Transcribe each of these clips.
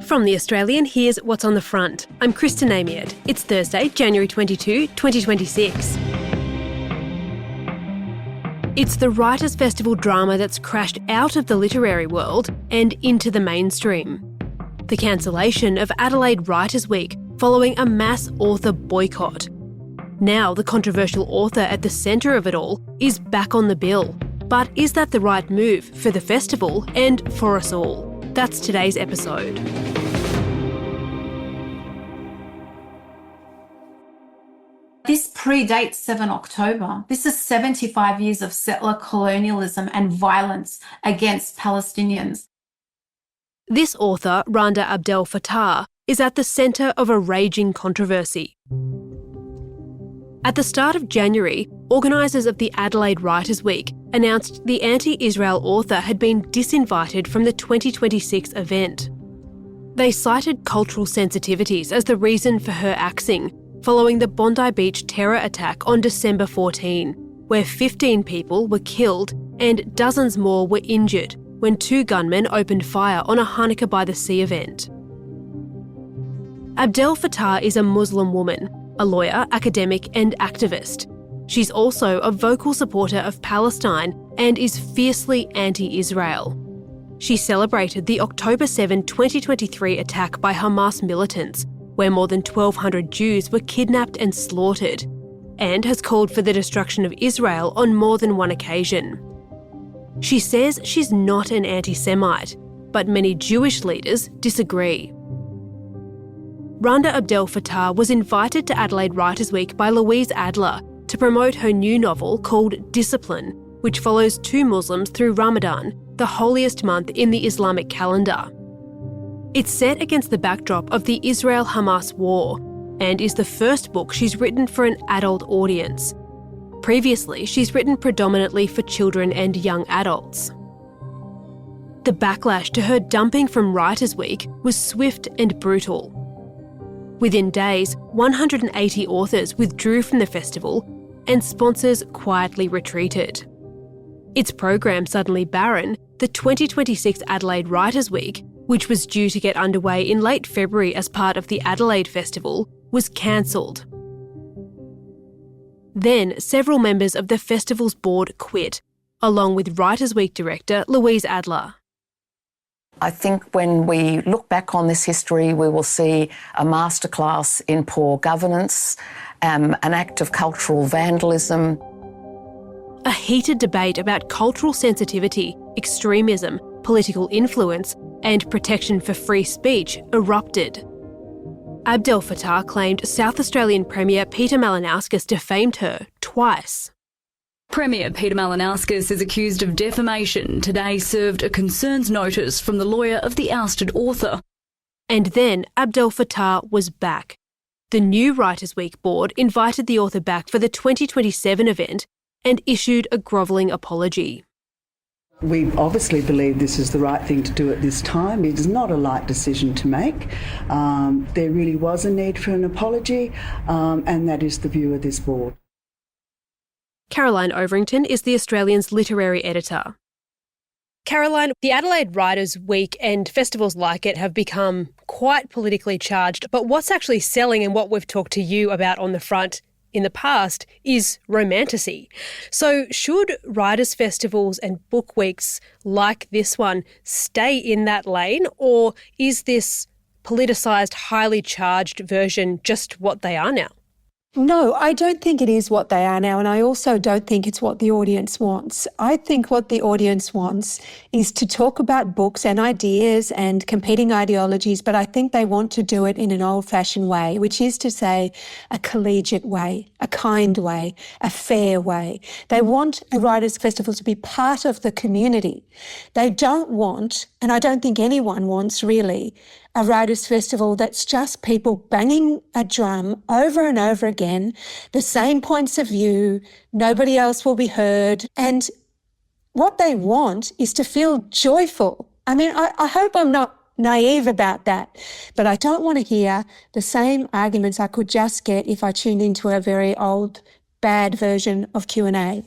From The Australian, here's What's on the Front. I'm Kristen Amiad. It's Thursday, January 22, 2026. It's the Writers' Festival drama that's crashed out of the literary world and into the mainstream. The cancellation of Adelaide Writers' Week following a mass author boycott. Now the controversial author at the centre of it all is back on the bill. But is that the right move for the festival and for us all? That's today's episode. This predates 7 October. This is 75 years of settler colonialism and violence against Palestinians. This author, Randa Abdel Fattah, is at the centre of a raging controversy. At the start of January, organisers of the Adelaide Writers' Week announced the anti-Israel author had been disinvited from the 2026 event. They cited cultural sensitivities as the reason for her axing, following the Bondi Beach terror attack on December 14, where 15 people were killed and dozens more were injured when 2 gunmen opened fire on a Hanukkah by the Sea event. Abdel Fattah is a Muslim woman, a lawyer, academic and activist. She's also a vocal supporter of Palestine and is fiercely anti-Israel. She celebrated the October 7, 2023 attack by Hamas militants, where more than 1,200 Jews were kidnapped and slaughtered, and has called for the destruction of Israel on more than one occasion. She says she's not an anti-Semite, but many Jewish leaders disagree. Randa Abdel Fattah was invited to Adelaide Writers' Week by Louise Adler to promote her new novel called Discipline, which follows 2 Muslims through Ramadan, the holiest month in the Islamic calendar. It's set against the backdrop of the Israel-Hamas war and is the first book she's written for an adult audience. Previously, she's written predominantly for children and young adults. The backlash to her dumping from Writers' Week was swift and brutal. Within days, 180 authors withdrew from the festival and sponsors quietly retreated. Its program suddenly barren, the 2026 Adelaide Writers' Week, which was due to get underway in late February as part of the Adelaide Festival, was cancelled. Then, several members of the festival's board quit, along with Writers' Week director Louise Adler. I think when we look back on this history, we will see a masterclass in poor governance, an act of cultural vandalism. A heated debate about cultural sensitivity, extremism, political influence and protection for free speech erupted. Abdel Fattah claimed South Australian Premier Peter Malinauskas defamed her twice. Premier Peter Malinauskas is accused of defamation. Today served a concerns notice from the lawyer of the ousted author. And then Abdel Fattah was back. The new Writers' Week board invited the author back for the 2027 event and issued a grovelling apology. We obviously believe this is the right thing to do at this time. It is not a light decision to make. There really was a need for an apology, and that is the view of this board. Caroline Overington is The Australian's literary editor. Caroline, the Adelaide Writers' Week and festivals like it have become quite politically charged, but what's actually selling and what we've talked to you about on the front in the past is romantasy. So should writers' festivals and book weeks like this one stay in that lane, or is this politicised, highly charged version just what they are now? No, I don't think it is what they are now, and I also don't think it's what the audience wants. I think what the audience wants is to talk about books and ideas and competing ideologies, but I think they want to do it in an old-fashioned way, which is to say a collegiate way, a kind way, a fair way. They want the Writers' Festival to be part of the community. They don't want, and I don't think anyone wants really, a Writers' Festival that's just people banging a drum over and over again, the same points of view, nobody else will be heard. And what they want is to feel joyful. I mean, I hope I'm not naive about that, but I don't want to hear the same arguments I could just get if I tuned into a very old, bad version of Q&A.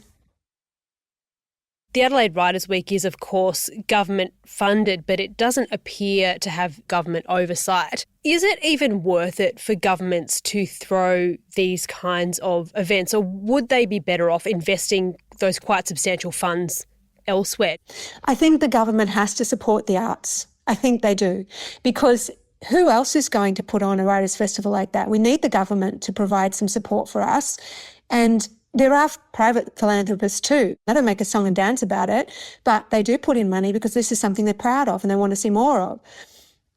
The Adelaide Writers' Week is, of course, government funded, but it doesn't appear to have government oversight. Is it even worth it for governments to throw these kinds of events, or would they be better off investing those quite substantial funds elsewhere? I think the government has to support the arts. I think they do, because who else is going to put on a writers' festival like that? We need the government to provide some support for us, and there are private philanthropists too. They don't make a song and dance about it, but they do put in money because this is something they're proud of and they want to see more of.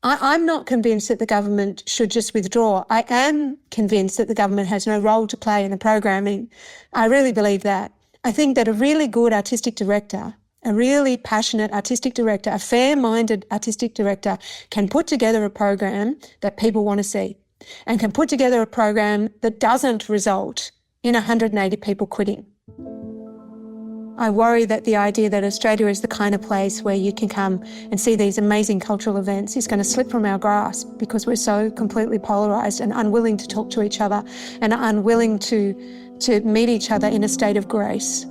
I'm not convinced that the government should just withdraw. I am convinced that the government has no role to play in the programming. I really believe that. I think that a really good artistic director, a really passionate artistic director, a fair-minded artistic director can put together a program that people want to see and can put together a program that doesn't result in 180 people quitting. I worry that the idea that Australia is the kind of place where you can come and see these amazing cultural events is going to slip from our grasp because we're so completely polarised and unwilling to talk to each other and unwilling to meet each other in a state of grace.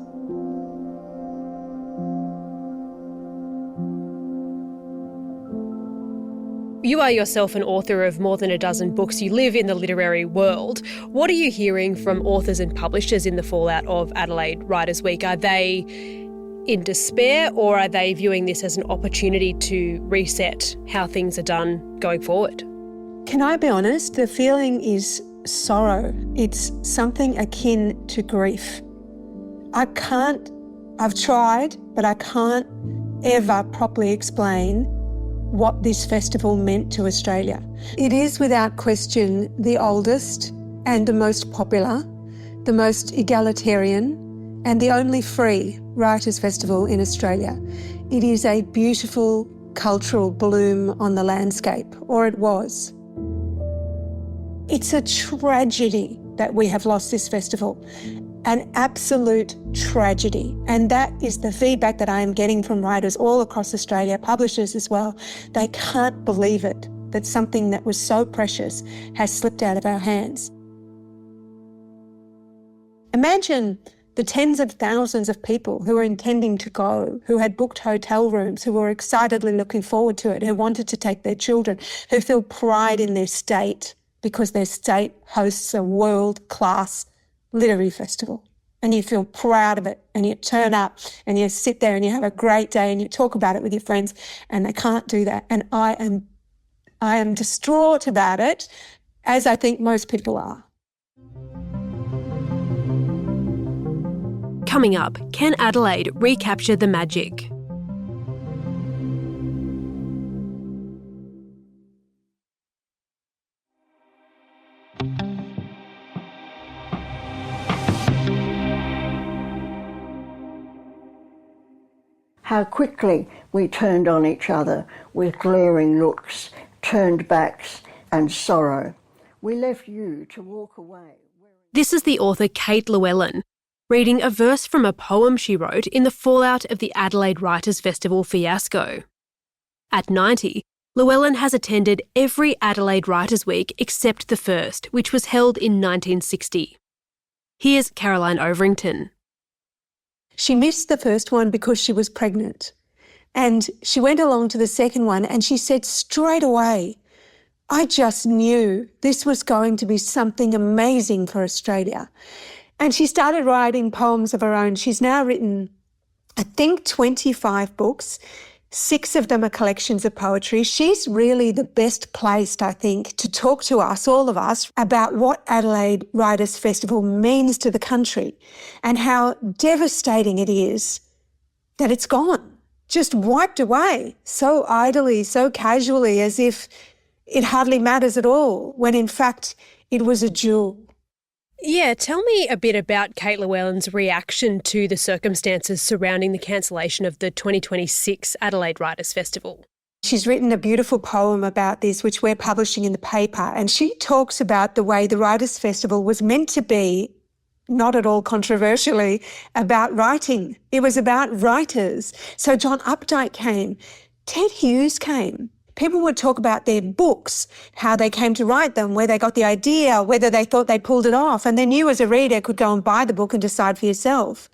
You are yourself an author of more than a dozen books. You live in the literary world. What are you hearing from authors and publishers in the fallout of Adelaide Writers' Week? Are they in despair, or are they viewing this as an opportunity to reset how things are done going forward? Can I be honest? The feeling is sorrow. It's something akin to grief. I've tried, but I can't ever properly explain what this festival meant to Australia. It is without question the oldest and the most popular, the most egalitarian and the only free writers' festival in Australia. It is a beautiful cultural bloom on the landscape, or it was. It's a tragedy that we have lost this festival. An absolute tragedy. And that is the feedback that I am getting from writers all across Australia, publishers as well. They can't believe it, that something that was so precious has slipped out of our hands. Imagine the tens of thousands of people who were intending to go, who had booked hotel rooms, who were excitedly looking forward to it, who wanted to take their children, who feel pride in their state because their state hosts a world-class literary festival, and you feel proud of it, and you turn up and you sit there and you have a great day and you talk about it with your friends, and they can't do that. And I am distraught about it, as I think most people are. Coming up, can Adelaide recapture the magic? How quickly we turned on each other with glaring looks, turned backs and sorrow. We left you to walk away. This is the author Kate Llewellyn, reading a verse from a poem she wrote in the fallout of the Adelaide Writers' Festival fiasco. At 90, Llewellyn has attended every Adelaide Writers' Week except the first, which was held in 1960. Here's Caroline Overington. She missed the first one because she was pregnant. And she went along to the second one and she said straight away, I just knew this was going to be something amazing for Australia. And she started writing poems of her own. She's now written, I think, 25 books. 6 of them are collections of poetry. She's really the best placed, I think, to talk to us, all of us, about what Adelaide Writers' Festival means to the country and how devastating it is that it's gone, just wiped away so idly, so casually, as if it hardly matters at all, when in fact it was a jewel. Yeah, tell me a bit about Kate Llewellyn's reaction to the circumstances surrounding the cancellation of the 2026 Adelaide Writers' Festival. She's written a beautiful poem about this, which we're publishing in the paper, and she talks about the way the Writers' Festival was meant to be, not at all controversially, about writing. It was about writers. So John Updike came, Ted Hughes came. People would talk about their books, how they came to write them, where they got the idea, whether they thought they'd pulled it off, and then you as a reader could go and buy the book and decide for yourself.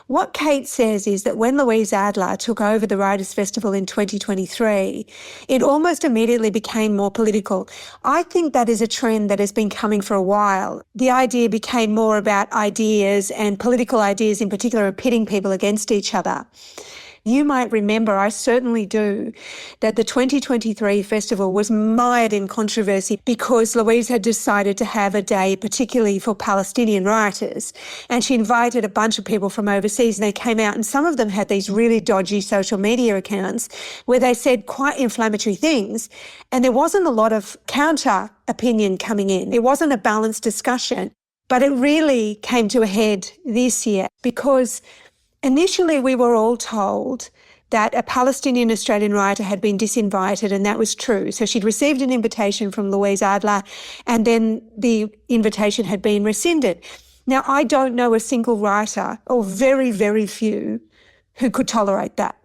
What Kate says is that when Louise Adler took over the Writers' Festival in 2023, it almost immediately became more political. I think that is a trend that has been coming for a while. The idea became more about ideas, and political ideas in particular, of pitting people against each other. You might remember, I certainly do, that the 2023 festival was mired in controversy because Louise had decided to have a day particularly for Palestinian writers, and she invited a bunch of people from overseas, and they came out, and some of them had these really dodgy social media accounts where they said quite inflammatory things, and there wasn't a lot of counter opinion coming in. It wasn't a balanced discussion, but it really came to a head this year because initially, we were all told that a Palestinian Australian writer had been disinvited, and that was true. So she'd received an invitation from Louise Adler, and then the invitation had been rescinded. Now, I don't know a single writer, or very, very few, who could tolerate that.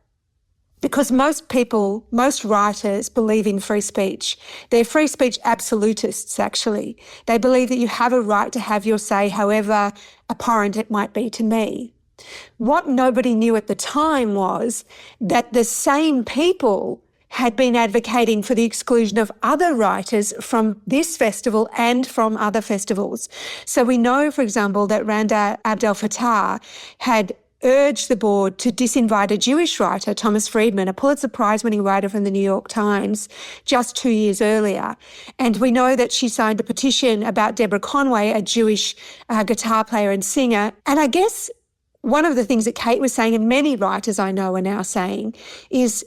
Because most people, most writers believe in free speech. They're free speech absolutists, actually. They believe that you have a right to have your say, however abhorrent it might be to me. What nobody knew at the time was that the same people had been advocating for the exclusion of other writers from this festival and from other festivals. So we know, for example, that Randa Abdel Fattah had urged the board to disinvite a Jewish writer, Thomas Friedman, a Pulitzer Prize-winning writer from the New York Times, just 2 years earlier. And we know that she signed a petition about Deborah Conway, a Jewish guitar player and singer. And I guess one of the things that Kate was saying, and many writers I know are now saying, is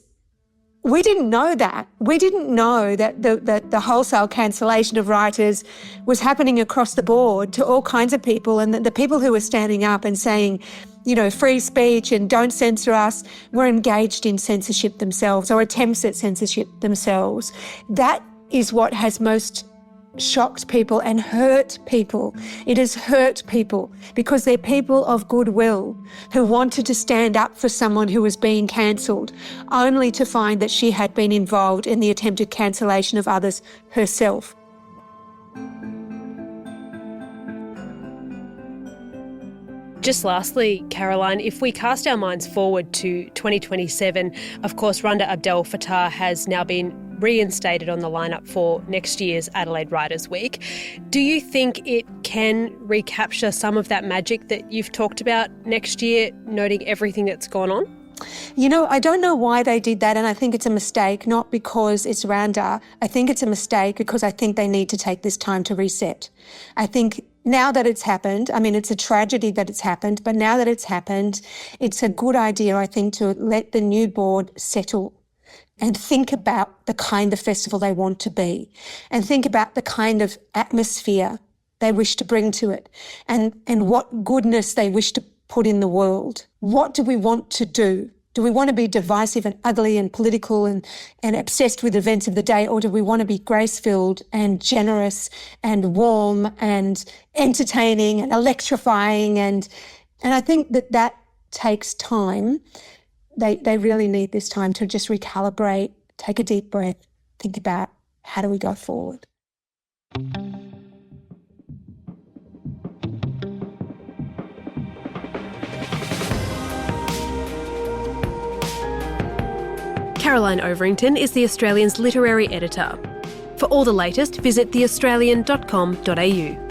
we didn't know that. We didn't know that the wholesale cancellation of writers was happening across the board to all kinds of people, and that the people who were standing up and saying, you know, free speech and don't censor us, were engaged in censorship themselves or attempts at censorship themselves. That is what has most shocked people and hurt people. It has hurt people because they're people of goodwill who wanted to stand up for someone who was being cancelled, only to find that she had been involved in the attempted cancellation of others herself. Just lastly, Caroline, if we cast our minds forward to 2027, of course, Randa Abdel Fattah has now been reinstated on the lineup for next year's Adelaide Writers' Week. Do you think it can recapture some of that magic that you've talked about next year, noting everything that's gone on? You know, I don't know why they did that, and I think it's a mistake, not because it's Randa. I think it's a mistake because I think they need to take this time to reset. I think now that it's happened, I mean, it's a tragedy that it's happened, but now that it's happened, it's a good idea, I think, to let the new board settle and think about the kind of festival they want to be, and think about the kind of atmosphere they wish to bring to it, and what goodness they wish to put in the world. What do we want to do? Do we want to be divisive and ugly and political and obsessed with events of the day, or do we want to be grace-filled and generous and warm and entertaining and electrifying? And I think that takes time. They really need this time to just recalibrate, take a deep breath, think about how do we go forward. Caroline Overington is The Australian's literary editor. For all the latest, visit theaustralian.com.au.